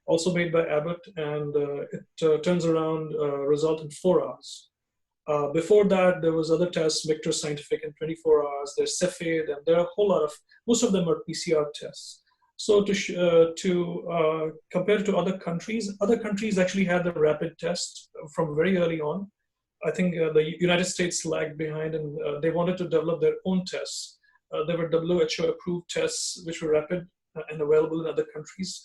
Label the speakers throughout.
Speaker 1: also made by Abbott, and it turns around result in 4 hours. Before that, there was other tests, Victor Scientific in 24 hours, there's Cepheid, and there are a whole lot of, most of them are PCR tests. So to compare to other countries actually had the rapid test from very early on. I think the United States lagged behind, and they wanted to develop their own tests. There were WHO approved tests which were rapid and available in other countries.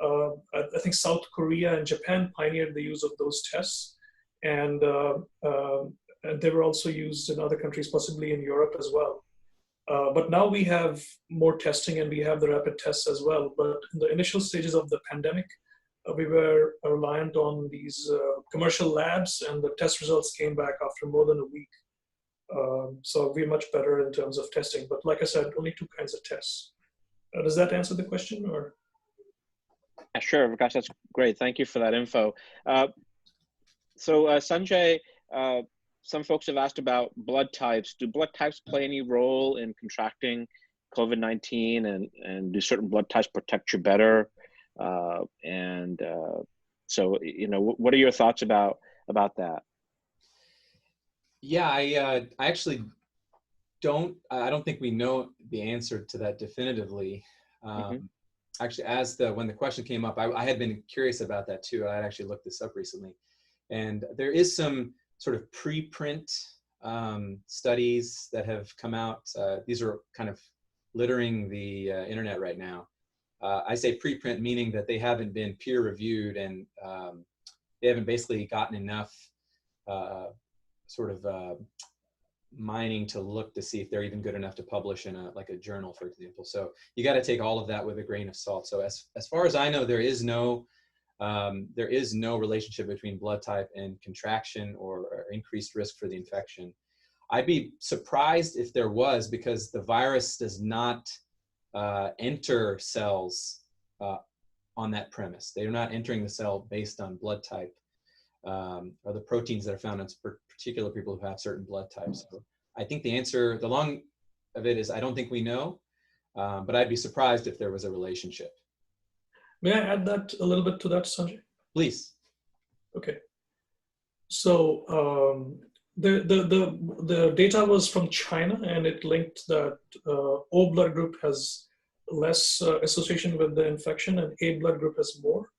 Speaker 1: I think South Korea and Japan pioneered the use of those tests, and they were also used in other countries, possibly in Europe as well. But now we have more testing and we have the rapid tests as well. But in the initial stages of the pandemic, we were reliant on these commercial labs, and the test results came back after more than a week. So we're much better in terms of testing. But like I said, only 2 kinds of tests. Does that answer the question, or?
Speaker 2: Yeah, sure, Vikas, that's great. Thank you for that info. So Sanjay, some folks have asked about blood types. Do blood types play any role in contracting COVID-19, and do certain blood types protect you better? So, you know, what are your thoughts about that?
Speaker 3: Yeah, I actually I don't think we know the answer to that definitively. Actually, when the question came up, I had been curious about that too. I had actually looked this up recently, and there is some sort of preprint studies that have come out. These are kind of littering the internet right now. I say preprint meaning that they haven't been peer reviewed, and they haven't basically gotten enough mining to look to see if they're even good enough to publish in a journal, for example. So you got to take all of that with a grain of salt. So as far as I know, there is no relationship between blood type and contraction or increased risk for the infection. I'd be surprised if there was, because the virus does not enter cells on that premise. They are not entering the cell based on blood type or the proteins that are found in particular people who have certain blood types. So I think the long of it is I don't think we know, but I'd be surprised if there was a relationship.
Speaker 1: May I add that a little bit to that, Sanjay?
Speaker 3: Please.
Speaker 1: Okay. So the data was from China, and it linked that O blood group has less association with the infection, and A blood group has more.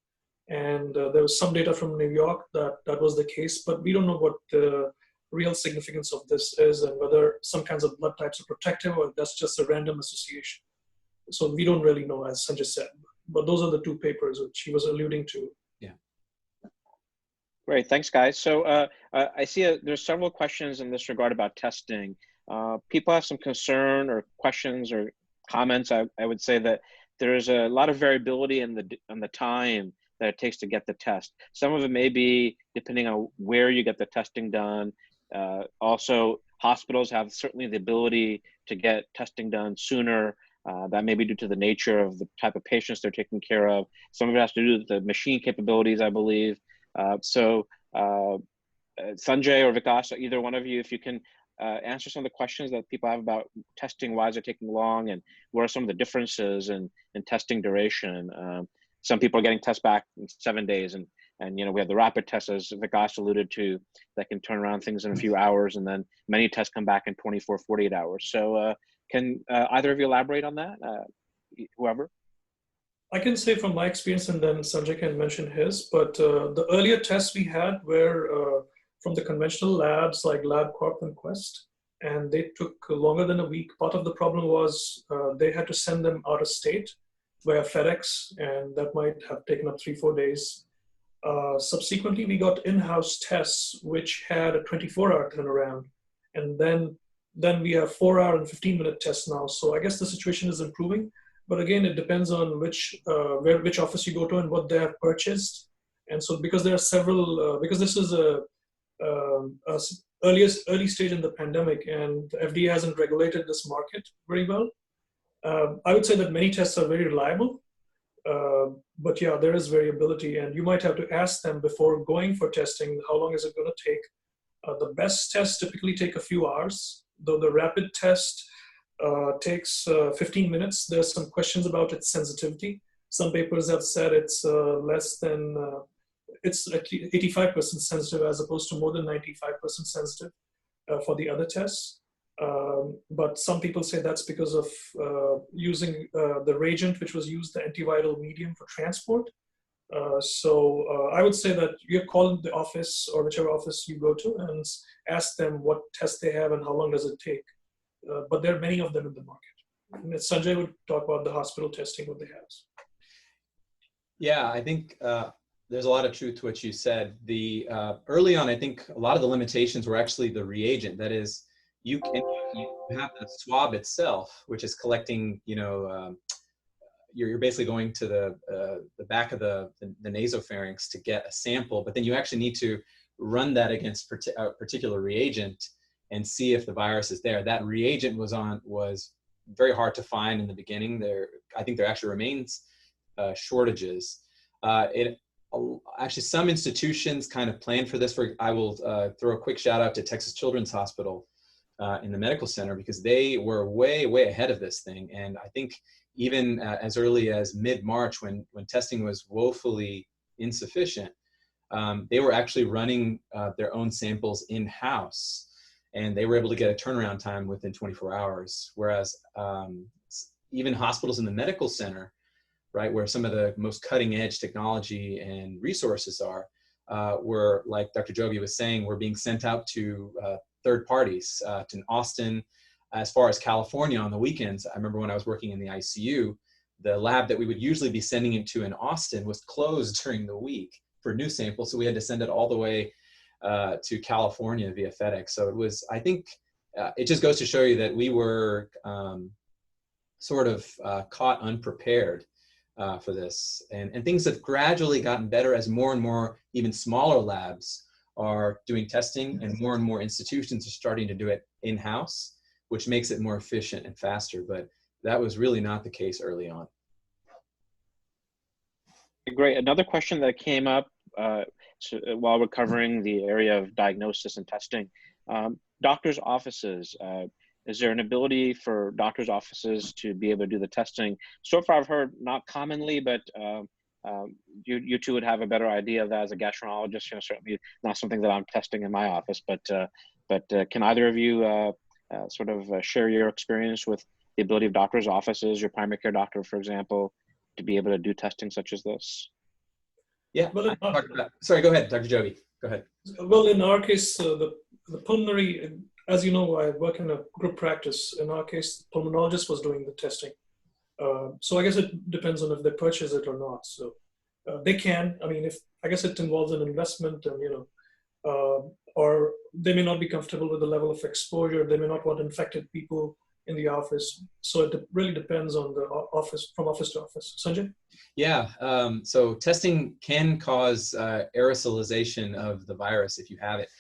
Speaker 1: And there was some data from New York that was the case, but we don't know what the real significance of this is, and whether some kinds of blood types are protective or that's just a random association. So we don't really know, as Sanjay said, but those are the 2 papers which he was alluding to.
Speaker 3: Yeah.
Speaker 2: Great, thanks guys. So I see there's several questions in this regard about testing. People have some concern or questions or comments. I would say that there is a lot of variability in the time that it takes to get the test. Some of it may be depending on where you get the testing done. Also, hospitals have certainly the ability to get testing done sooner. That may be due to the nature of the type of patients they're taking care of. Some of it has to do with the machine capabilities, I believe. So Sanjay or Vikas, either one of you, if you can answer some of the questions that people have about testing, why is it taking long, and what are some of the differences in testing duration? Some people are getting tests back in 7 days, and you know, we have the rapid tests, as Vikas alluded to, that can turn around things in a few hours, and then many tests come back in 24, 48 hours. So can either of you elaborate on that, whoever?
Speaker 1: I can say from my experience, and then Sanjay can mention his, but the earlier tests we had were from the conventional labs like LabCorp and Quest, and they took longer than a week. Part of the problem was they had to send them out of state via FedEx, and that might have taken up 3-4 days. Subsequently, we got in-house tests which had a 24-hour turnaround, and then we have 4-hour and 15-minute tests now. So I guess the situation is improving, but again, it depends on which office you go to and what they have purchased. And so because there are several, because this is a early stage in the pandemic, and the FDA hasn't regulated this market very well, I would say that many tests are very reliable. But yeah, there is variability, and you might have to ask them before going for testing, how long is it going to take? The best tests typically take a few hours, though the rapid test takes 15 minutes. There's some questions about its sensitivity. Some papers have said it's less than, it's actually 85% sensitive as opposed to more than 95% sensitive for the other tests. But some people say that's because of using the reagent which was used, the antiviral medium for transport. So I would say that you call the office or whichever office you go to and ask them what test they have and how long does it take. But there are many of them in the market. And Sanjay would talk about the hospital testing, what they have.
Speaker 3: Yeah, I think there's a lot of truth to what you said. The early on, I think a lot of the limitations were actually the reagent. That is, you have the swab itself, which is collecting, you're basically going to the back of the nasopharynx to get a sample, but then you actually need to run that against a particular reagent and see if the virus is there. That reagent was very hard to find in the beginning. I think there actually remains shortages. Actually, some institutions kind of plan for this. I will throw a quick shout out to Texas Children's Hospital in the medical center, because they were way ahead of this thing. And I think even as early as mid-March, when testing was woefully insufficient, they were actually running their own samples in-house, and they were able to get a turnaround time within 24 hours. Whereas even hospitals in the medical center, right, where some of the most cutting edge technology and resources are, were, like Dr. Jogi was saying, were being sent out to third parties, to Austin, as far as California on the weekends. I remember when I was working in the ICU, the lab that we would usually be sending it to in Austin was closed during the week for new samples. So we had to send it all the way to California via FedEx. So it was, I think, it just goes to show you that we were sort of caught unprepared for this. And things have gradually gotten better as more and more, even smaller labs are doing testing, and more institutions are starting to do it in-house, which makes it more efficient and faster. But that was really not the case early on.
Speaker 2: Great. Another question that came up while we're covering the area of diagnosis and testing, doctors' offices, is there an ability for doctors' offices to be able to do the testing? So far, I've heard not commonly, but you two would have a better idea of that as a gastroenterologist. Certainly not something that I'm testing in my office, but can either of you sort of share your experience with the ability of doctors' offices, your primary care doctor, for example, to be able to do testing such as this?
Speaker 3: Yeah. Well, sorry, go ahead, Dr. Jogi. Go ahead.
Speaker 1: Well, in our case, the pulmonary, as you know, I work in a group practice. In our case, the pulmonologist was doing the testing. So I guess it depends on if they purchase it or not. So they can. I mean, I guess it involves an investment, and or they may not be comfortable with the level of exposure. They may not want infected people in the office. So it really depends on the office, from office to office. Sanjay?
Speaker 3: Yeah. So testing can cause aerosolization of the virus if you have it.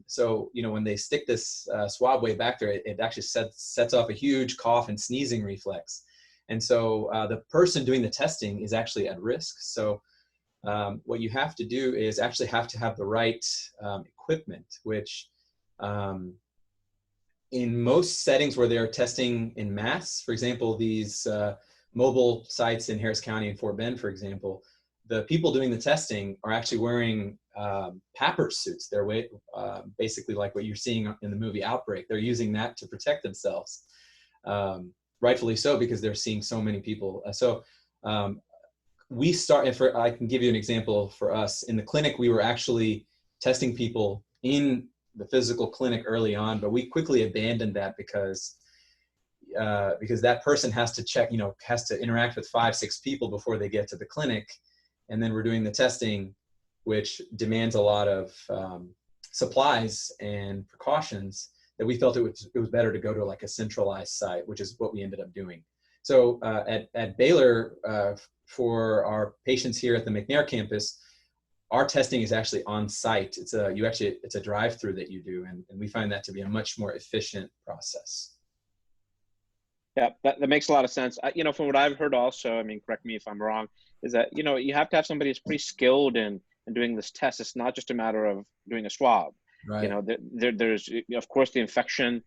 Speaker 3: So when they stick this swab way back there, it actually sets off a huge cough and sneezing reflex. And so the person doing the testing is actually at risk. So what you have to do is actually have to have the right equipment, which in most settings where they're testing in mass, for example, these mobile sites in Harris County and Fort Bend, for example, the people doing the testing are actually wearing PAPR suits. They're basically like what you're seeing in the movie Outbreak. They're using that to protect themselves. Rightfully so, because they're seeing so many people. We start, I can give you an example for us. In the clinic, we were actually testing people in the physical clinic early on, but we quickly abandoned that because that person has to check, has to interact with 5-6 people before they get to the clinic. And then we're doing the testing, which demands a lot of supplies and precautions, that we felt it was better to go to like a centralized site, which is what we ended up doing. So at Baylor, for our patients here at the McNair campus, our testing is actually on site. It's a drive-through that you do, and we find that to be a much more efficient process.
Speaker 2: Yeah, that makes a lot of sense. From what I've heard also, I mean, correct me if I'm wrong, is that, you have to have somebody who's pretty skilled in doing this test. It's not just a matter of doing a swab. Right. There's, of course, the infection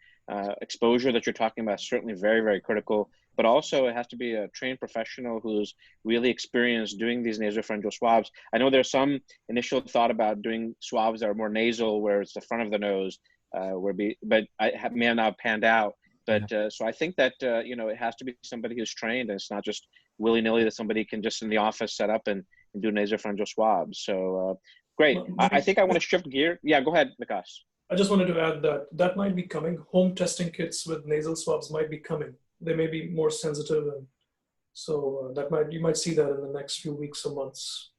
Speaker 2: exposure that you're talking about is certainly very, very critical. but also it has to be a trained professional who's really experienced doing these nasopharyngeal swabs. I know there's some initial thought about doing swabs that are more nasal, where it's the front of the nose, but may have not panned out. But so I think that it has to be somebody who's trained, and it's not just willy-nilly that somebody can just in the office set up and do nasopharyngeal swabs. So great. I think I want to shift gear. Yeah, go ahead, Vikas.
Speaker 1: I just wanted to add that might be coming. Home testing kits with nasal swabs might be coming. They may be more sensitive, and so you might see that in the next few weeks or months.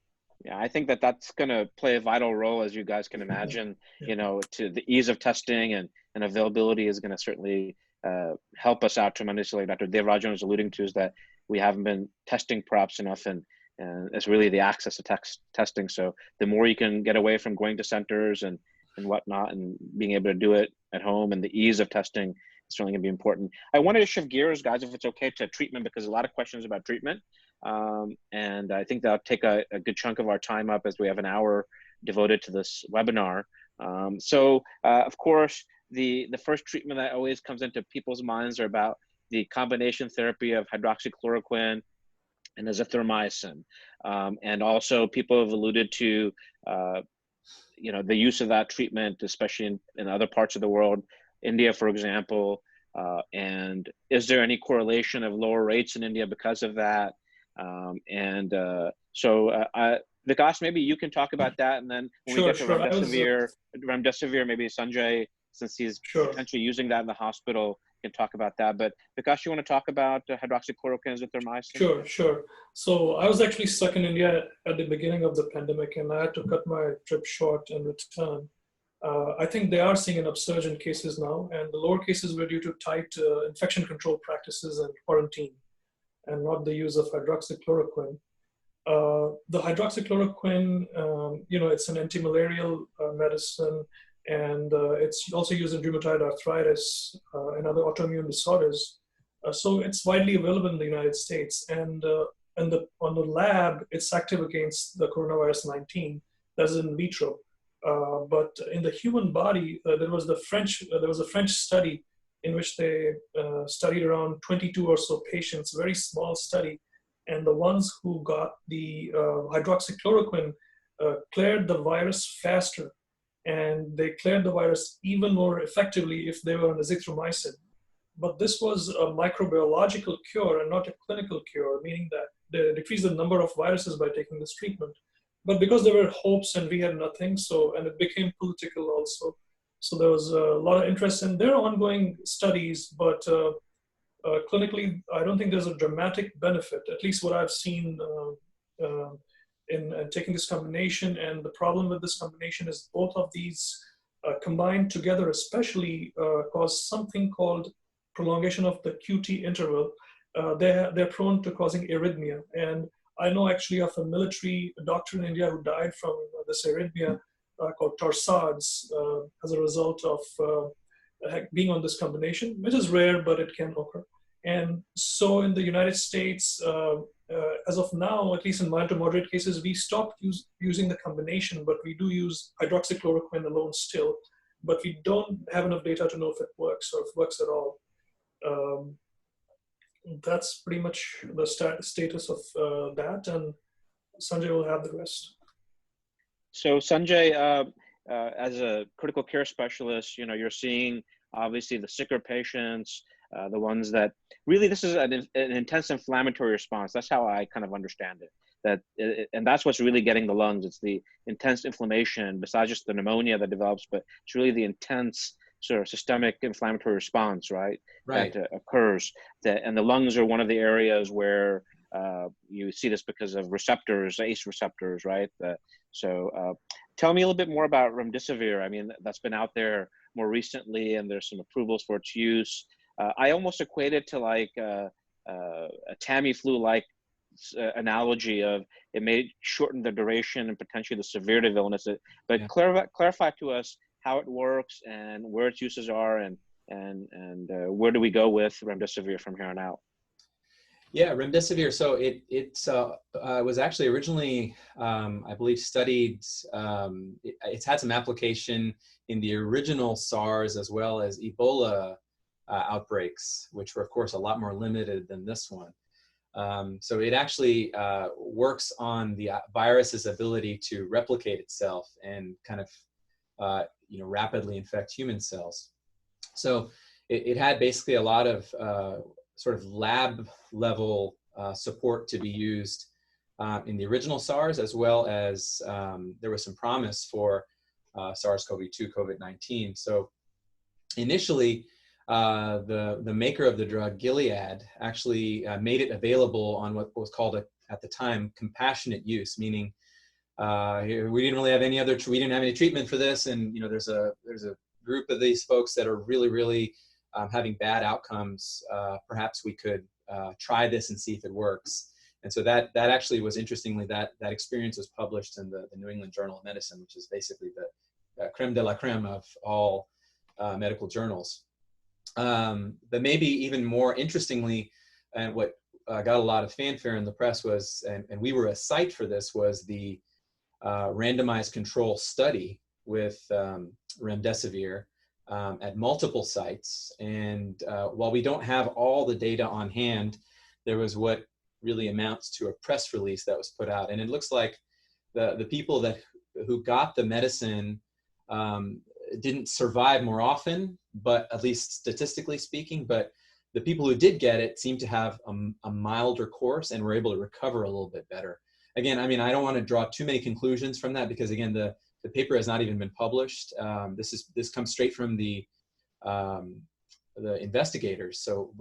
Speaker 2: Yeah, I think that's going to play a vital role, as you guys can imagine. To the ease of testing and availability is going to certainly help us out tremendously. Dr. Devarajan was alluding to is that we haven't been testing perhaps enough, and it's really the access to testing. So the more you can get away from going to centers and whatnot, and being able to do it at home, and the ease of testing is certainly going to be important. I wanted to shift gears, guys, if it's okay, to treatment, because a lot of questions about treatment. And I think that'll take a good chunk of our time up, as we have an hour devoted to this webinar. So of course, the first treatment that always comes into people's minds are about the combination therapy of hydroxychloroquine and azithromycin. And also people have alluded to the use of that treatment, especially in other parts of the world, India, for example. And is there any correlation of lower rates in India because of that? Vikas, maybe you can talk about that, and then when we get to remdesivir, maybe Sanjay, since he's potentially using that in the hospital, can talk about that. But Vikas, you want to talk about hydroxychloroquine and azithromycin?
Speaker 1: Sure. So I was actually stuck in India at the beginning of the pandemic, and I had to cut my trip short and return. I think they are seeing an upsurge in cases now, and the lower cases were due to tight infection control practices and quarantine, and not the use of hydroxychloroquine. The hydroxychloroquine, it's an antimalarial medicine, and it's also used in rheumatoid arthritis and other autoimmune disorders. So it's widely available in the United States, and on the lab, it's active against the coronavirus 19. That's in vitro. But in the human body, there was a French study in which they studied around 22 or so patients, very small study, and the ones who got the hydroxychloroquine cleared the virus faster, and they cleared the virus even more effectively if they were on azithromycin. But this was a microbiological cure and not a clinical cure, meaning that they decreased the number of viruses by taking this treatment. But because there were hopes and we had nothing, and it became political also. So there was a lot of interest, and there are ongoing studies, but clinically, I don't think there's a dramatic benefit, at least what I've seen in taking this combination. And the problem with this combination is both of these combined together especially cause something called prolongation of the QT interval. They're prone to causing arrhythmia. And I know actually of a military doctor in India who died from this arrhythmia called torsades as a result of being on this combination, which is rare, but it can occur. And so in the United States, as of now, at least in mild to moderate cases, we stopped using the combination, but we do use hydroxychloroquine alone still, but we don't have enough data to know if it works or if it works at all. That's pretty much the status of that, and Sanjay will have the rest.
Speaker 2: So Sanjay, as a critical care specialist, you're seeing obviously the sicker patients, the ones that really, this is an intense inflammatory response. That's how I kind of understand it. And that's what's really getting the lungs. It's the intense inflammation, besides just the pneumonia that develops, but it's really the intense sort of systemic inflammatory response, right? That occurs. And the lungs are one of the areas where you see this because of receptors, ACE receptors, right? So tell me a little bit more about remdesivir. I mean, that's been out there more recently, and there's some approvals for its use. I almost equate it to like a Tamiflu-like analogy of it may shorten the duration and potentially the severity of illness. But clarify to us how it works and where its uses are, and where do we go with remdesivir from here on out?
Speaker 3: Yeah, remdesivir. So it was actually originally, I believe, studied. It's had some application in the original SARS as well as Ebola outbreaks, which were, of course, a lot more limited than this one. So it actually works on the virus's ability to replicate itself and kind of rapidly infect human cells. So it had basically a lot of sort of lab level support to be used in the original SARS, as well as there was some promise for SARS-CoV-2, COVID-19. So initially, the maker of the drug, Gilead, actually made it available on what was called at the time compassionate use, meaning we didn't really have we didn't have any treatment for this, and there's a group of these folks that are really having bad outcomes. Perhaps we could try this and see if it works. And so that actually was, interestingly, that experience was published in the New England Journal of Medicine, which is basically the creme de la creme of all medical journals. But maybe even more interestingly, and what got a lot of fanfare in the press was, and we were a site for this, was the randomized control study with remdesivir at multiple sites. And while we don't have all the data on hand, there was what really amounts to a press release that was put out. And it looks like the people who got the medicine didn't survive more often, but at least statistically speaking, but the people who did get it seemed to have a milder course and were able to recover a little bit better. Again, I mean, I don't want to draw too many conclusions from that, because again, the paper has not even been published. This comes straight from the investigators. So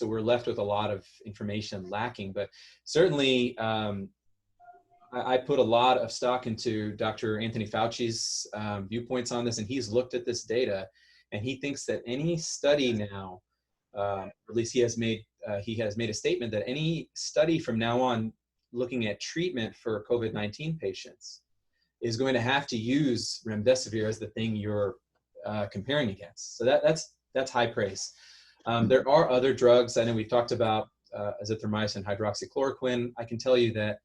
Speaker 3: we're left with a lot of information lacking, but certainly I put a lot of stock into Dr. Anthony Fauci's viewpoints on this, and he's looked at this data, and he thinks that any study now, or at least he has made a statement that any study from now on looking at treatment for COVID-19 patients is going to have to use remdesivir as the thing you're comparing against. So that's high praise. There are other drugs. I know we've talked about azithromycin, hydroxychloroquine. I can tell you that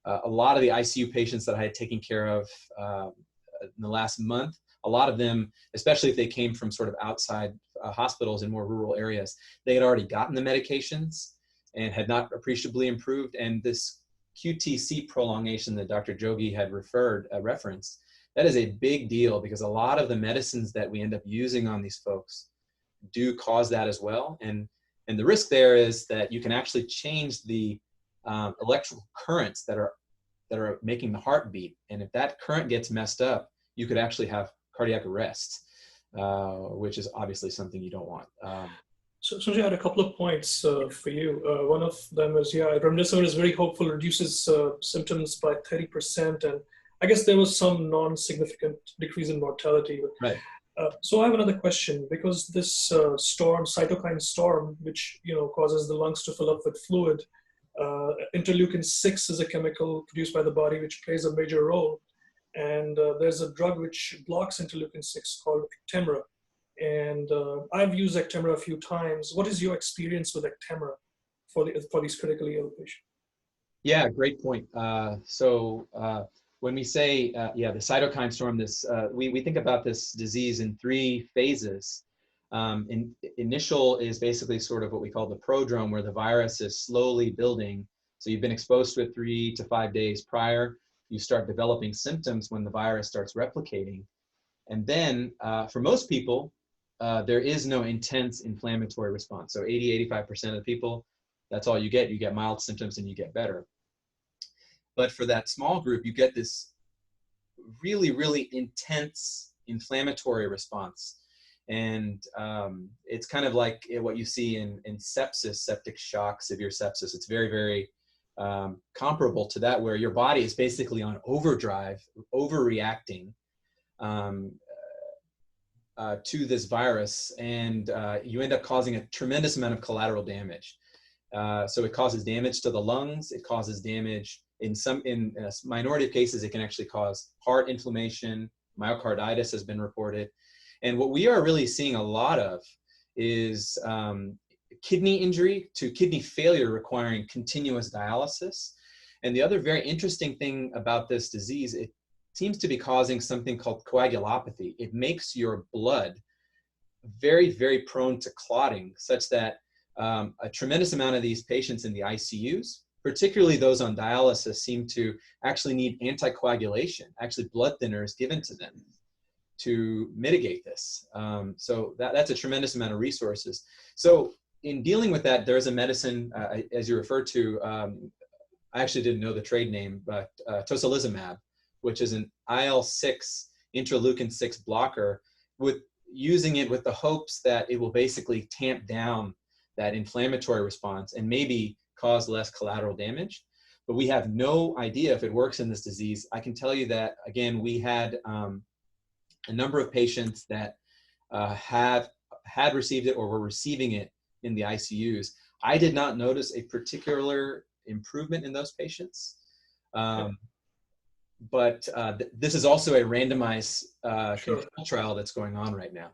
Speaker 3: a lot of the ICU patients that I had taken care of in the last month, a lot of them, especially if they came from sort of outside hospitals in more rural areas, they had already gotten the medications and had not appreciably improved. And this QTC prolongation that Dr. Jogi had referenced, that is a big deal, because a lot of the medicines that we end up using on these folks do cause that as well. And the risk there is that you can actually change the electrical currents that are making the heart beat. And if that current gets messed up, you could actually have cardiac arrest, which is obviously something you don't want.
Speaker 1: So Sanjay, I had a couple of points for you. One of them is, remdesivir is very hopeful, reduces symptoms by 30%. And I guess there was some non-significant decrease in mortality.
Speaker 3: Right.
Speaker 1: So I have another question, because this cytokine storm, which causes the lungs to fill up with fluid, interleukin-6 is a chemical produced by the body which plays a major role. And there's a drug which blocks interleukin-6 called Actemra. And I've used Actemra a few times. What is your experience with Actemra for these critically ill patients? Yeah,
Speaker 3: great point. So when we say, the cytokine storm, we think about this disease in 3 phases. Initial is basically sort of what we call the prodrome, where the virus is slowly building. So you've been exposed to it 3 to 5 days prior. You start developing symptoms when the virus starts replicating. And then for most people, there is no intense inflammatory response. So 85% of the people, that's all you get. You get mild symptoms and you get better. But for that small group, you get this really intense inflammatory response. And it's kind of like what you see in sepsis, septic shock, severe sepsis. It's very comparable to that, where your body is basically on overdrive, overreacting to this virus, and you end up causing a tremendous amount of collateral damage. So it causes damage to the lungs. It causes damage in a minority of cases. It can actually cause heart inflammation. Myocarditis has been reported. And what we are really seeing a lot of is kidney injury to kidney failure requiring continuous dialysis. And the other very interesting thing about this disease, it seems to be causing something called coagulopathy. It makes your blood very, very prone to clotting, such that a tremendous amount of these patients in the ICUs, particularly those on dialysis, seem to actually need anticoagulation, actually blood thinners given to them to mitigate this. So that's a tremendous amount of resources. So in dealing with that, there is a medicine, as you referred to, I actually didn't know the trade name, but tocilizumab, which is an IL-6 interleukin-6 blocker, with using it with the hopes that it will basically tamp down that inflammatory response and maybe cause less collateral damage. But we have no idea if it works in this disease. I can tell you that, again, we had a number of patients that had received it or were receiving it in the ICUs. I did not notice a particular improvement in those patients. But this is also a randomized control trial that's going on right now.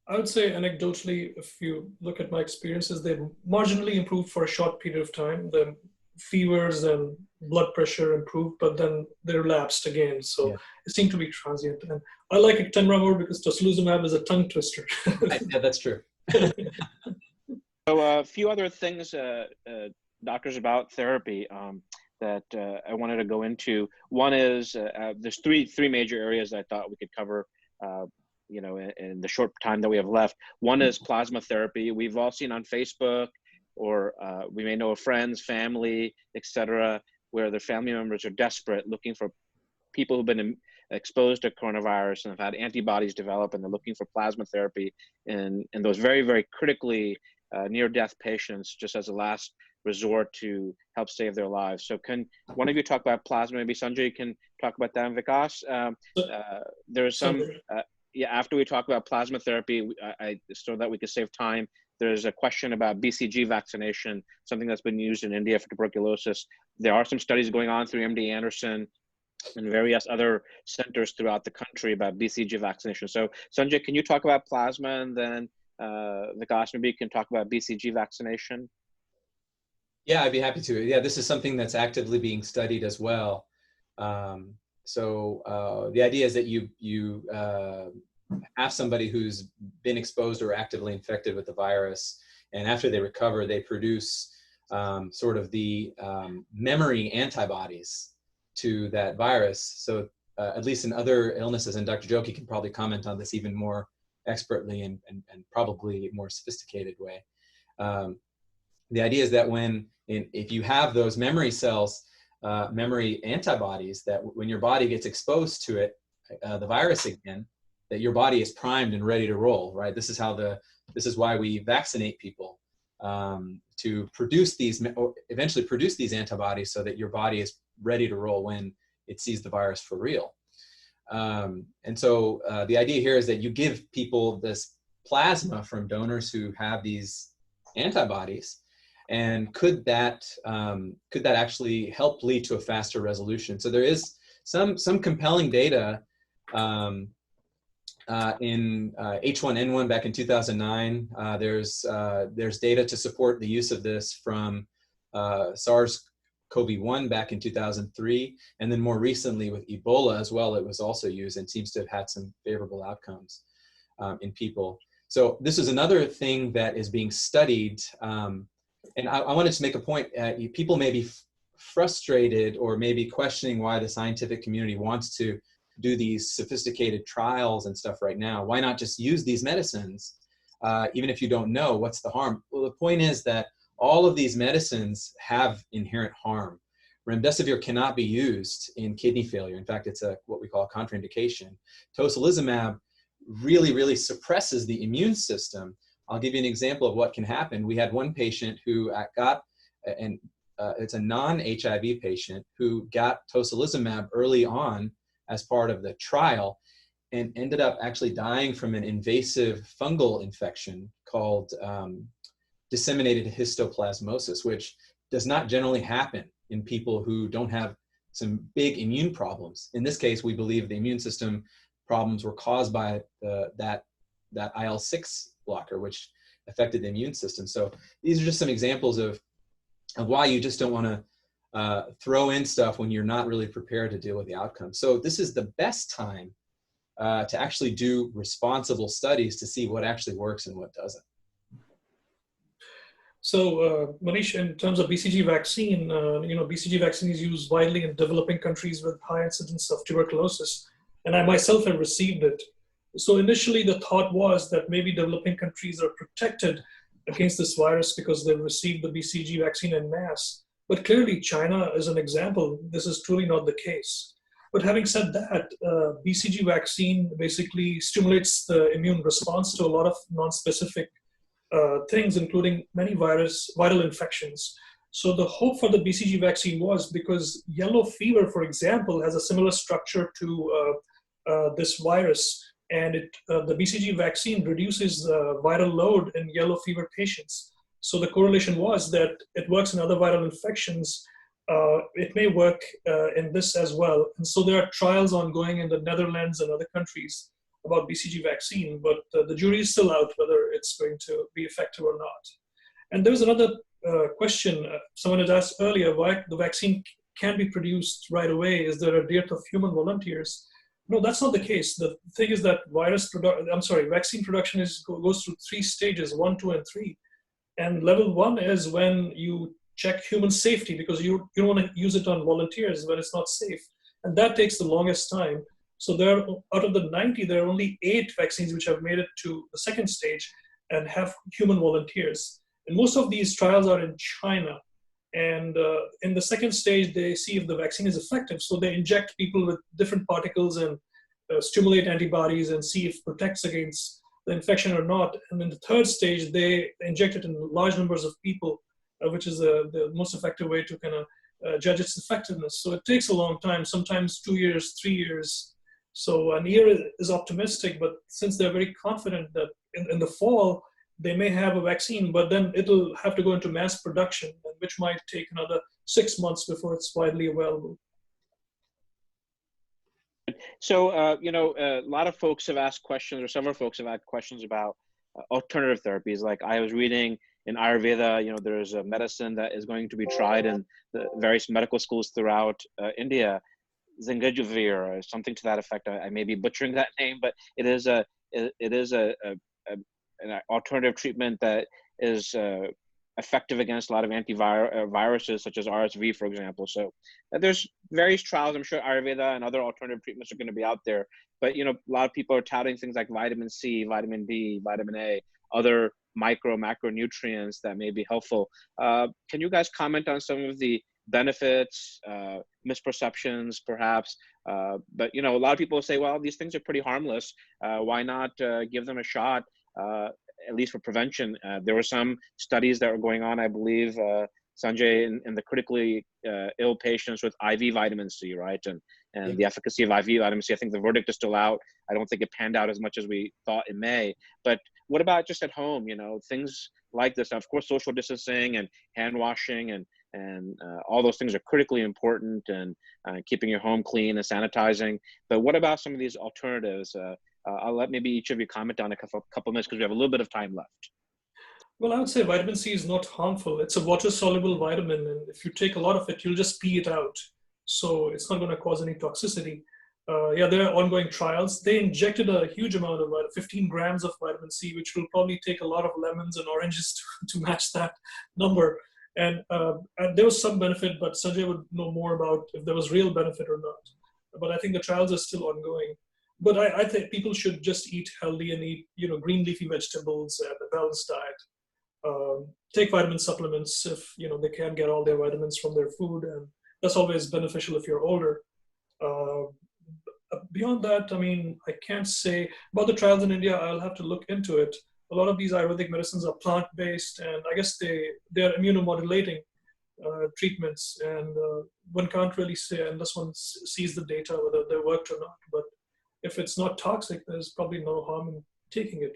Speaker 1: I would say anecdotally, if you look at my experiences, they marginally improved for a short period of time. The fevers and blood pressure improved, but then they relapsed again. So it seemed to be transient. And I like Actemra more because tocilizumab is a tongue twister.
Speaker 3: Yeah, that's true.
Speaker 2: So a few other things, doctors, about therapy that I wanted to go into. One is there's three major areas I thought we could cover in the short time that we have left. One is plasma therapy. We've all seen on Facebook, or we may know of friends, family, etc., where their family members are desperate, looking for people who've been exposed to coronavirus and have had antibodies develop, and they're looking for plasma therapy in those very, very critically near-death patients, just as a last resort to help save their lives. So can one of you talk about plasma? Maybe Sanjay can talk about that, and Vikas. There's some, after we talk about plasma therapy, so that we could save time, there's a question about Bcg vaccination, something that's been used in India for tuberculosis. There are some studies going on through MD Anderson and various other centers throughout the country about Bcg vaccination. So Sanjay, can you talk about plasma, and then Vikas, maybe you can talk about Bcg vaccination?
Speaker 3: Yeah, I'd be happy to. Yeah, this is something that's actively being studied as well. So the idea is that you have somebody who's been exposed or actively infected with the virus, and after they recover, they produce sort of the memory antibodies to that virus. So at least in other illnesses, and Dr. Jokey can probably comment on this even more expertly and probably more sophisticated way. The idea is that if you have those memory cells, memory antibodies, that when your body gets exposed to it, the virus again, that your body is primed and ready to roll, right? This is why we vaccinate people, to produce eventually produce these antibodies so that your body is ready to roll when it sees the virus for real. And so the idea here is that you give people this plasma from donors who have these antibodies, and could that actually help lead to a faster resolution? So there is some compelling data in H1N1 back in 2009. There's data to support the use of this from SARS-CoV-1 back in 2003, and then more recently with Ebola as well. It was also used and seems to have had some favorable outcomes in people. So this is another thing that is being studied. And I wanted to make a point. People may be frustrated or maybe questioning why the scientific community wants to do these sophisticated trials and stuff right now. Why not just use these medicines, even if you don't know what's the harm? Well, the point is that all of these medicines have inherent harm. Remdesivir cannot be used in kidney failure. In fact, it's what we call a contraindication. Tocilizumab really, really suppresses the immune system. I'll give you an example of what can happen. We had one patient who it's a non-HIV patient who got tocilizumab early on as part of the trial, and ended up actually dying from an invasive fungal infection called disseminated histoplasmosis, which does not generally happen in people who don't have some big immune problems. In this case, we believe the immune system problems were caused by that IL-6 blocker, which affected the immune system. So these are just some examples of why you just don't want to throw in stuff when you're not really prepared to deal with the outcome. So this is the best time to actually do responsible studies to see what actually works and what doesn't?
Speaker 1: So, Manish, in terms of BCG vaccine, BCG vaccine is used widely in developing countries with high incidence of tuberculosis, and I myself have received it. So initially, the thought was that maybe developing countries are protected against this virus because they've received the BCG vaccine en masse. But clearly, China is an example. This is truly not the case. But having said that, BCG vaccine basically stimulates the immune response to a lot of non-specific things, including many viral infections. So the hope for the BCG vaccine was because yellow fever, for example, has a similar structure to this virus, and the BCG vaccine reduces the viral load in yellow fever patients. So the correlation was that it works in other viral infections. It may work in this as well. And so there are trials ongoing in the Netherlands and other countries about BCG vaccine, but the jury is still out whether it's going to be effective or not. And there's another question someone had asked earlier, why the vaccine can be produced right away. Is there a dearth of human volunteers? No, that's not the case. The thing is that vaccine production goes through 3 stages, 1, 2, and 3. And level 1 is when you check human safety, because you don't want to use it on volunteers when it's not safe. And that takes the longest time. So out of the 90, there are only 8 vaccines which have made it to the 2nd stage and have human volunteers. And most of these trials are in China. And in the 2nd stage, they see if the vaccine is effective. So they inject people with different particles and stimulate antibodies and see if it protects against the infection or not. And in the 3rd stage, they inject it in large numbers of people, which is the most effective way to kind of judge its effectiveness. So it takes a long time, sometimes 2 years, 3 years. So an year is optimistic, but since they're very confident that in the fall, they may have a vaccine, but then it'll have to go into mass production, which might take another 6 months before it's widely available.
Speaker 2: So, a lot of folks have asked questions, or several folks have asked questions about alternative therapies. Like I was reading in Ayurveda, there's a medicine that is going to be tried in the various medical schools throughout India, Zingajuvir, or something to that effect. I may be butchering that name, but it is an alternative treatment that is effective against a lot of viruses such as RSV, for example. So there's various trials. I'm sure Ayurveda and other alternative treatments are going to be out there. But a lot of people are touting things like vitamin C, vitamin D, vitamin A, other macronutrients that may be helpful. Can you guys comment on some of the benefits, misperceptions, perhaps? But a lot of people say, well, these things are pretty harmless. Why not give them a shot? At least for prevention. There were some studies that were going on, I believe, Sanjay, in the critically ill patients with IV vitamin C, right? And the efficacy of IV vitamin C, I think the verdict is still out. I don't think it panned out as much as we thought it may. But what about just at home, things like this? Now, of course, social distancing and hand washing and all those things are critically important, and keeping your home clean and sanitizing. But what about some of these alternatives? I'll let maybe each of you comment on a couple minutes because we have a little bit of time left.
Speaker 1: Well, I would say vitamin C is not harmful. It's a water-soluble vitamin, and if you take a lot of it, you'll just pee it out. So it's not going to cause any toxicity. There are ongoing trials. They injected a huge amount of 15 grams of vitamin C, which will probably take a lot of lemons and oranges to match that number. And there was some benefit, but Sanjay would know more about if there was real benefit or not. But I think the trials are still ongoing. But I think people should just eat healthy and eat, green leafy vegetables and a balanced diet. Take vitamin supplements if, they can get all their vitamins from their food, and that's always beneficial if you're older. Beyond that, I can't say about the trials in India. I'll have to look into it. A lot of these Ayurvedic medicines are plant-based, and I guess they're immunomodulating treatments, and one can't really say unless one sees the data whether they worked or not. But if it's not toxic, there's probably no harm in taking it.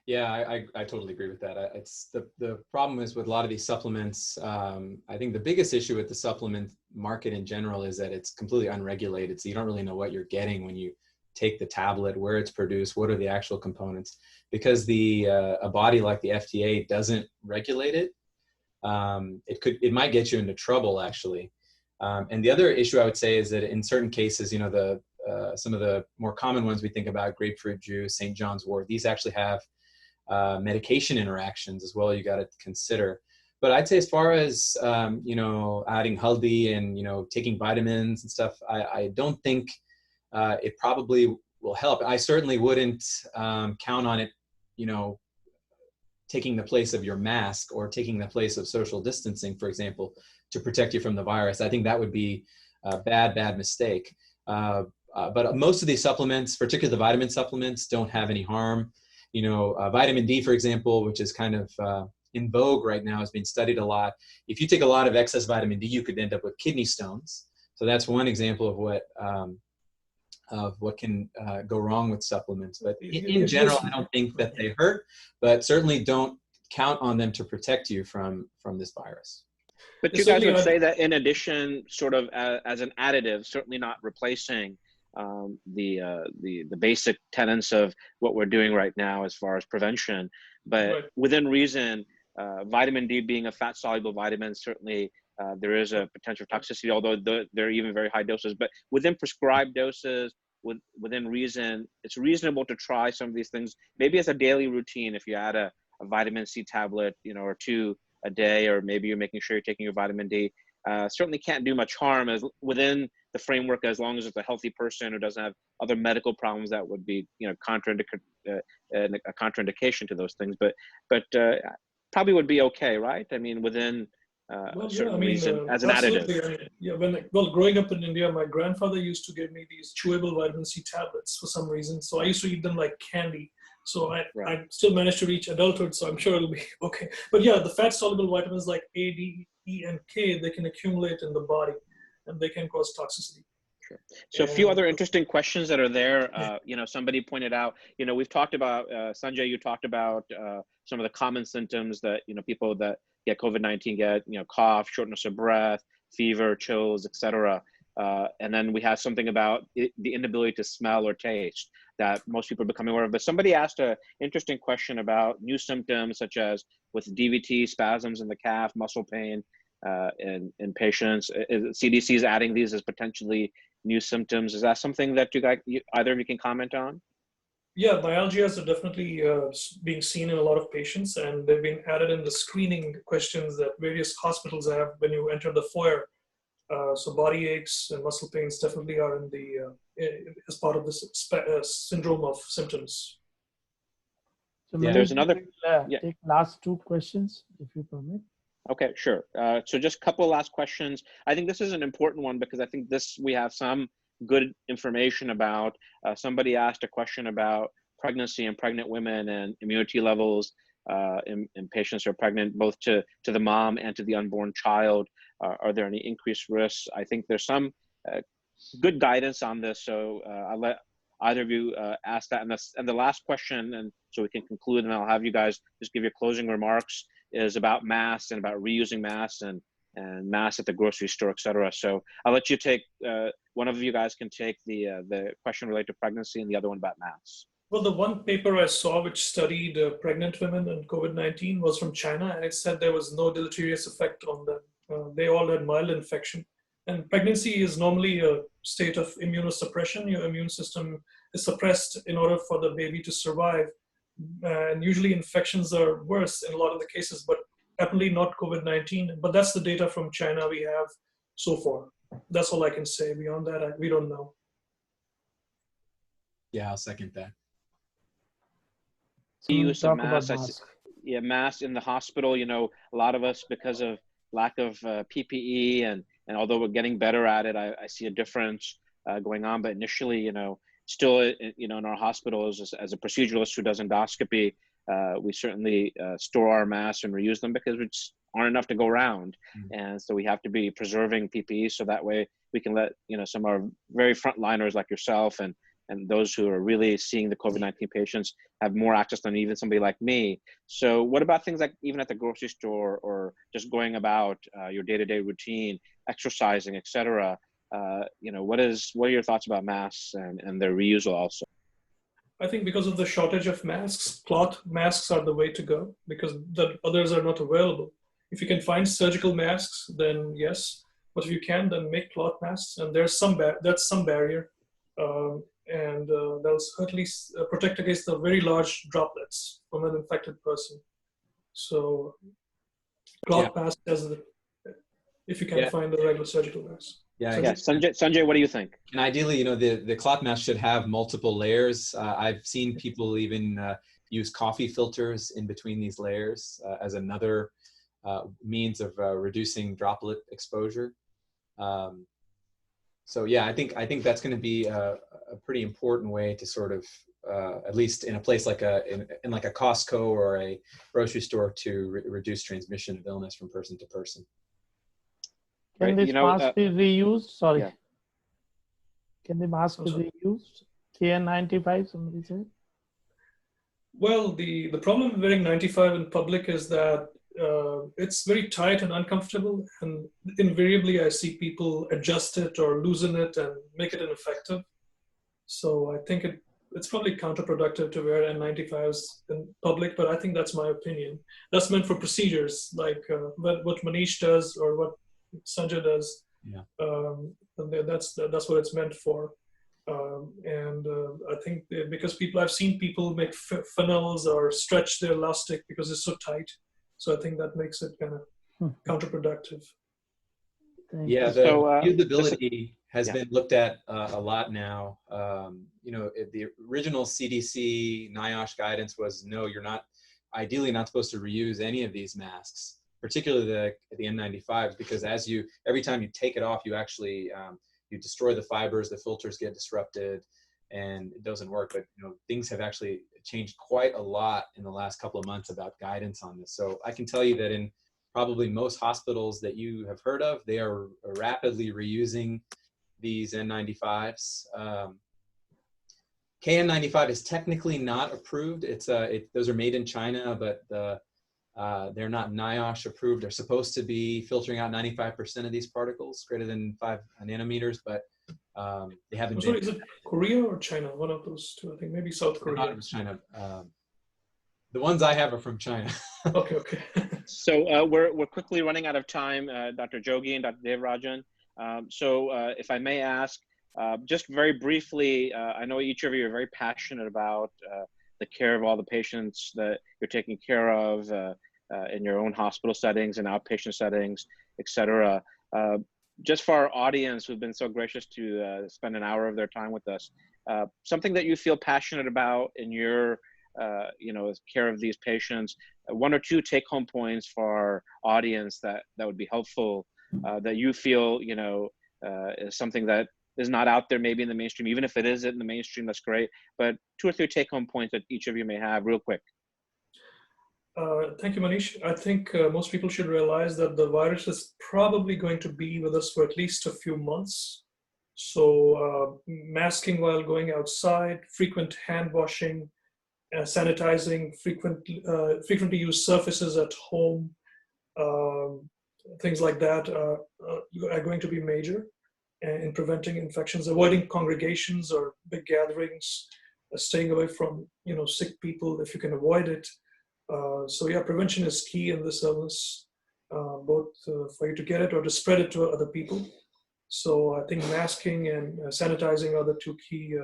Speaker 3: Yeah, I totally agree with that. It's the problem is with a lot of these supplements. I think the biggest issue with the supplement market in general is that it's completely unregulated. So you don't really know what you're getting when you take the tablet, where it's produced, what are the actual components. Because a body like the FDA doesn't regulate it, it might get you into trouble actually. And the other issue I would say is that in certain cases, some of the more common ones we think about, grapefruit juice, St. John's wort, these actually have medication interactions as well you got to consider. But I'd say as far as, you know, adding haldi and, you know, taking vitamins and stuff, I don't think it probably will help. I certainly wouldn't count on it, you know, taking the place of your mask or taking the place of social distancing, for example, to protect you from the virus. I think that would be a bad mistake. But most of these supplements, particularly the vitamin supplements, don't have any harm. You know, vitamin D, for example, which is kind of in vogue right now, is being studied a lot. If you take a lot of excess vitamin D, you could end up with kidney stones. So that's one example of what can go wrong with supplements. But in general, I don't think that they hurt, but certainly don't count on them to protect you from this virus.
Speaker 2: But you guys would say that in addition, sort of as an additive, certainly not replacing the basic tenets of what we're doing right now as far as prevention, but within reason, vitamin D being a fat-soluble vitamin, certainly there is a potential toxicity, although there are even very high doses. But within prescribed doses, within reason, it's reasonable to try some of these things, maybe as a daily routine. If you add a vitamin C tablet, you know, or 2 a day, or maybe you're making sure you're taking your vitamin D, certainly can't do much harm as within the framework, as long as it's a healthy person who doesn't have other medical problems that would be, you know, a contraindication to those things. But probably would be okay, right? I mean, within a certain reason as an additive.
Speaker 1: Growing up in India, my grandfather used to give me these chewable vitamin C tablets for some reason. So I used to eat them like candy. So I still managed to reach adulthood, so I'm sure it'll be okay. But yeah, the fat-soluble vitamins like A, D, E, and K, they can accumulate in the body, and they can cause toxicity.
Speaker 2: Sure. So a few other interesting questions that are there. You know, somebody pointed out, you know, we've talked about, Sanjay, you talked about some of the common symptoms that, you know, people that get COVID-19 get, you know, cough, shortness of breath, fever, chills, etc. And then we have something about the inability to smell or taste that most people are becoming aware of. But somebody asked an interesting question about new symptoms, such as with DVT, spasms in the calf, muscle pain in patients. CDC is adding these as potentially new symptoms. Is that something that either of you can comment on?
Speaker 1: Yeah, myalgias are definitely being seen in a lot of patients, and they've been added in the screening questions that various hospitals have when you enter the foyer. So body aches and muscle pains definitely are in the as part of this syndrome of symptoms.
Speaker 4: So
Speaker 2: there's another.
Speaker 4: Take last 2 questions, if you permit.
Speaker 2: Okay, sure. So just a couple last questions. I think this is an important one because I think we have some good information about. Somebody asked a question about pregnancy and pregnant women and immunity levels in patients who are pregnant, both to the mom and to the unborn child. Are there any increased risks? I think there's some good guidance on this. So I'll let either of you ask that. And the last question, and so we can conclude, and I'll have you guys just give your closing remarks, is about masks and about reusing masks and masks at the grocery store, et cetera. So I'll let you take, one of you guys can take the question related to pregnancy and the other one about masks.
Speaker 1: Well, the one paper I saw which studied pregnant women and COVID-19 was from China, and it said there was no deleterious effect on them. They all had mild infection. And pregnancy is normally a state of immunosuppression. Your immune system is suppressed in order for the baby to survive. And usually infections are worse in a lot of the cases, but happily not COVID-19. But that's the data from China we have so far. That's all I can say. Beyond that, we don't know.
Speaker 3: Yeah, I'll second that.
Speaker 2: So use of masks. Yeah, masks in the hospital. You know, a lot of us, because of lack of PPE, and although we're getting better at it, I see a difference going on. But initially, you know, still, you know, in our hospitals, as a proceduralist who does endoscopy, we certainly store our masks and reuse them because we just aren't enough to go around. And so we have to be preserving PPE so that way we can let, you know, some of our very frontliners like yourself and those who are really seeing the COVID-19 patients have more access than even somebody like me. So what about things like even at the grocery store or just going about your day-to-day routine, exercising, et cetera? You know, what are your thoughts about masks and their reusal also?
Speaker 1: I think because of the shortage of masks, cloth masks are the way to go because the others are not available. If you can find surgical masks, then yes. But if you can, then make cloth masks. And that's some barrier. and they'll certainly protect against the very large droplets from an infected person. So cloth mask as the, if you can find the regular surgical mask.
Speaker 2: Sanjay, what do you think?
Speaker 3: And ideally, you know, the cloth mask should have multiple layers. I've seen people even use coffee filters in between these layers as another means of reducing droplet exposure. So yeah, I think that's going to be a pretty important way to sort of, at least in a place like in like a Costco or a grocery store, to reduce transmission of illness from person to person.
Speaker 4: Can this mask be reused? Sorry. Yeah. Can the mask be reused? KN95, somebody said.
Speaker 1: Well, the problem with wearing 95 in public is that it's very tight and uncomfortable, and invariably I see people adjust it or loosen it and make it ineffective. So I think it's probably counterproductive to wear N95s in public, but I think that's my opinion. That's meant for procedures like what Manish does or what Sanjay does.
Speaker 3: Yeah.
Speaker 1: That's what it's meant for. I think because I've seen people make funnels or stretch the elastic because it's so tight. So I think that makes it kind of counterproductive.
Speaker 3: Yeah, the usability has been looked at a lot now. You know, the original CDC NIOSH guidance was, no, you're ideally not supposed to reuse any of these masks, particularly the N95s, because every time you take it off, you actually you destroy the fibers, the filters get disrupted, and it doesn't work. But you know, things have actually changed quite a lot in the last couple of months about guidance on this. So I can tell you that in probably most hospitals that you have heard of, they are rapidly reusing these N95s. KN95 is technically not approved. Those are made in China, but they're not NIOSH approved. They're supposed to be filtering out 95% of these particles greater than 5 nanometers, but they haven't been.
Speaker 1: Is it Korea or China? One of those two, I think. Maybe South Korea.
Speaker 3: I thought it was China. The ones I have are from China.
Speaker 1: Okay.
Speaker 2: So we're quickly running out of time, Dr. Jogi and Dr. Devarajan. So if I may ask, just very briefly, I know each of you are very passionate about the care of all the patients that you're taking care of in your own hospital settings and outpatient settings, et cetera. Just for our audience who've been so gracious to spend an hour of their time with us, something that you feel passionate about in your care of these patients, 1 or 2 take-home points for our audience that would be helpful, that you feel, is something that is not out there maybe in the mainstream. Even if it is in the mainstream, that's great. But 2 or 3 take-home points that each of you may have real quick.
Speaker 1: Thank you, Manish. I think most people should realize that the virus is probably going to be with us for at least a few months. So masking while going outside, frequent hand washing, sanitizing, frequently used surfaces at home, things like that are going to be major in preventing infections, avoiding congregations or big gatherings, staying away from sick people if you can avoid it. So yeah, prevention is key in this illness, both for you to get it or to spread it to other people. So I think masking and sanitizing are the 2 key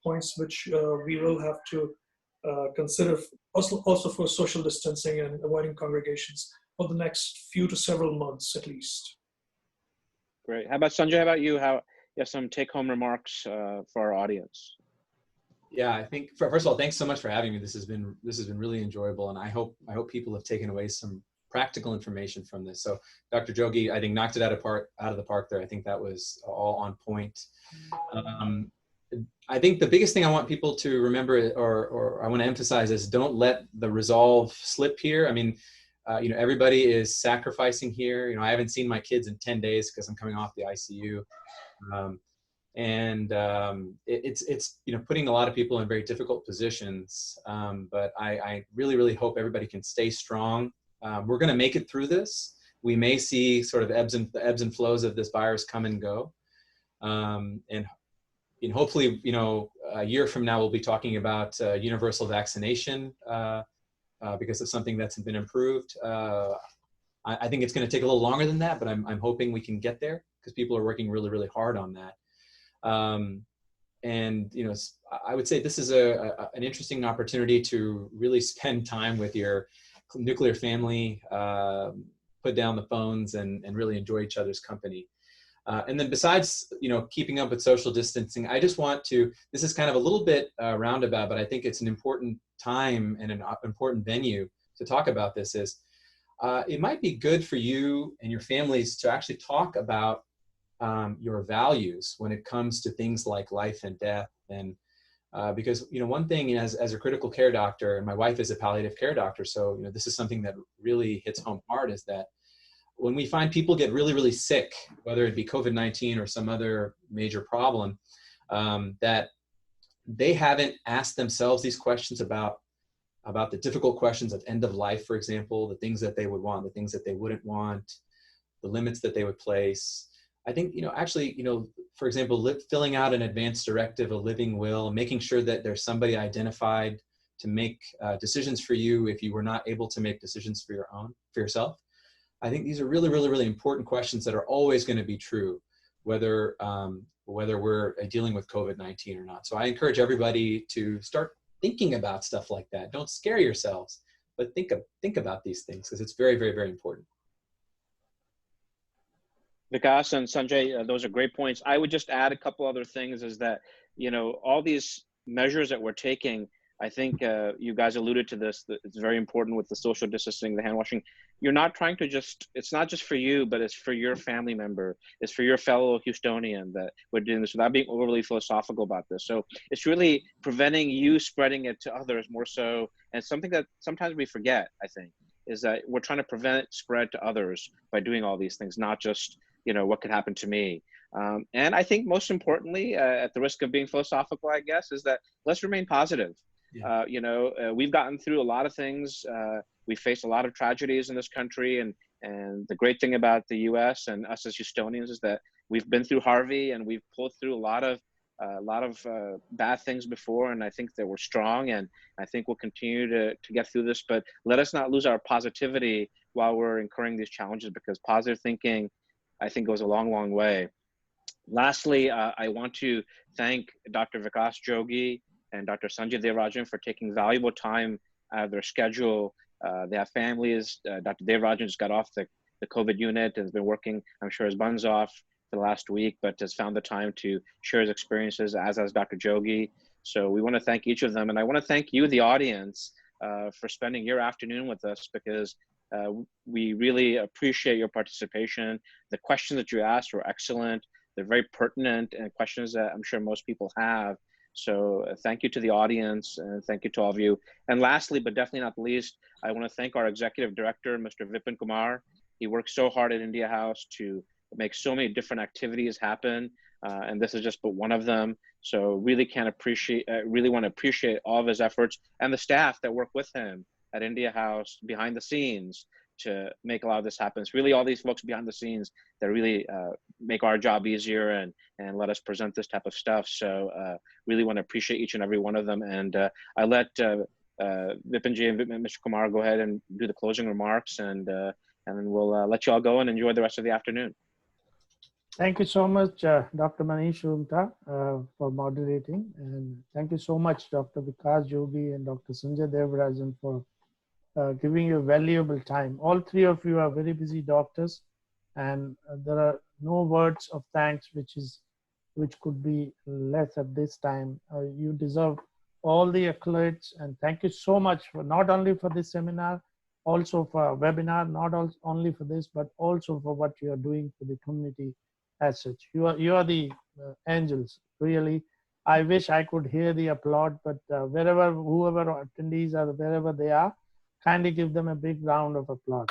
Speaker 1: points which we will have to consider also for social distancing and avoiding congregations for the next few to several months at least.
Speaker 2: Great. How about Sanjay? How about you? You have some take-home remarks for our audience?
Speaker 3: Yeah, I think first of all, thanks so much for having me. This has been really enjoyable, and I hope people have taken away some practical information from this. So Dr. Jogi, I think, knocked it out of the park there. I think that was all on point. I think the biggest thing I want people to remember, or I want to emphasize, is don't let the resolve slip here. I mean, everybody is sacrificing here. I haven't seen my kids in 10 days because I'm coming off the ICU. It's putting a lot of people in very difficult positions. But I really, really hope everybody can stay strong. We're going to make it through this. We may see sort of the ebbs and flows of this virus come and go. And hopefully, a year from now, we'll be talking about universal vaccination because of something that's been improved. I think it's going to take a little longer than that, but I'm hoping we can get there because people are working really, really hard on that. And you know, I would say this is an interesting opportunity to really spend time with your nuclear family, put down the phones, and really enjoy each other's company. And then besides, you know, keeping up with social distancing, I just want to, this is kind of a little bit roundabout, but I think it's an important time and an important venue to talk about this is, it might be good for you and your families to actually talk about your values when it comes to things like life and death. And because, you know, one thing as a critical care doctor, and my wife is a palliative care doctor, so, you know, this is something that really hits home hard, is that when we find people get really, really sick, whether it be COVID-19 or some other major problem, that they haven't asked themselves these questions about the difficult questions of end of life, for example, the things that they would want, the things that they wouldn't want, the limits that they would place. I think, you know, actually, you know, for example, filling out an advance directive, a living will, making sure that there's somebody identified to make decisions for you if you were not able to make decisions for yourself. I think these are really, really, really important questions that are always going to be true, whether we're dealing with COVID-19 or not. So I encourage everybody to start thinking about stuff like that. Don't scare yourselves, but think about these things, because it's very, very, very important.
Speaker 2: Vikas and Sanjay, those are great points. I would just add a couple other things, is that, you know, all these measures that we're taking, I think you guys alluded to this, that it's very important with the social distancing, the hand washing. You're not trying to it's not just for you, but it's for your family member. It's for your fellow Houstonian that we're doing this without being overly philosophical about this. So it's really preventing you spreading it to others more so. And something that sometimes we forget, I think, is that we're trying to prevent spread to others by doing all these things, not just, you know, what could happen to me. And I think most importantly, at the risk of being philosophical, I guess, is that let's remain positive. Yeah. You know, we've gotten through a lot of things. We faced a lot of tragedies in this country, and the great thing about the U.S. and us as Houstonians is that we've been through Harvey, and we've pulled through a lot of bad things before, and I think that we're strong, and I think we'll continue to get through this. But let us not lose our positivity while we're incurring these challenges, because positive thinking, I think, goes a long, long way. Lastly, I want to thank Dr. Vikas Jogi and Dr. Sanjay Devarajan for taking valuable time out of their schedule. They have families. Dr. Devarajan just got off the COVID unit and has been working, I'm sure, his buns off for the last week, but has found the time to share his experiences, as has Dr. Jogi. So we want to thank each of them. And I want to thank you, the audience, for spending your afternoon with us, because we really appreciate your participation. The questions that you asked were excellent. They're very pertinent and questions that I'm sure most people have. So thank you to the audience, and thank you to all of you. And lastly, but definitely not least, I want to thank our executive director, Mr. Vipin Kumar. He works so hard at India House to make so many different activities happen, and this is just but one of them. So really really want to appreciate all of his efforts, and the staff that work with him at India House behind the scenes to make a lot of this happen. It's really all these folks behind the scenes that really make our job easier and let us present this type of stuff. So really want to appreciate each and every one of them. And I let Vipinji and Mr. Kumar go ahead and do the closing remarks, and then we'll let you all go and enjoy the rest of the afternoon.
Speaker 4: Thank you so much, Dr. Manish Rumta, for moderating. And thank you so much, Dr. Vikas Jogi and Dr. Sanjay Devarajan, for giving you valuable time. All three of you are very busy doctors, and there are no words of thanks which could be less at this time. You deserve all the accolades, and thank you so much for not only for this seminar, also for a webinar, not only for this, but also for what you are doing for the community as such. You are the angels, really. I wish I could hear the applaud, but whoever attendees are, wherever they are, kindly give them a big round of applause.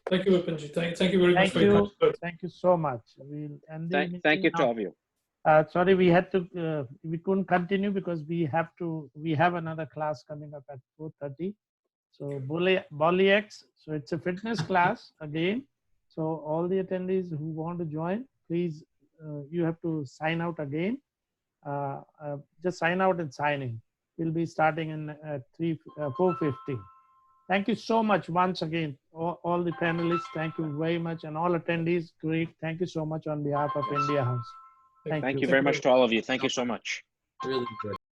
Speaker 1: Thank you, Vipinji. Thank you very much for your time.
Speaker 4: Thank you so much. We'll end
Speaker 2: thank you to all of you.
Speaker 4: Sorry, we couldn't continue because we have another class coming up at 4:30. So Bolix, so it's a fitness class again. So all the attendees who want to join, please, you have to sign out again. Just sign out and sign in. We'll be starting at 4:50. Thank you so much once again, all the panelists. Thank you very much, and all attendees. Great. Thank you so much on behalf of India House.
Speaker 2: Thank you very much to all of you. Thank you so much.
Speaker 3: Really good.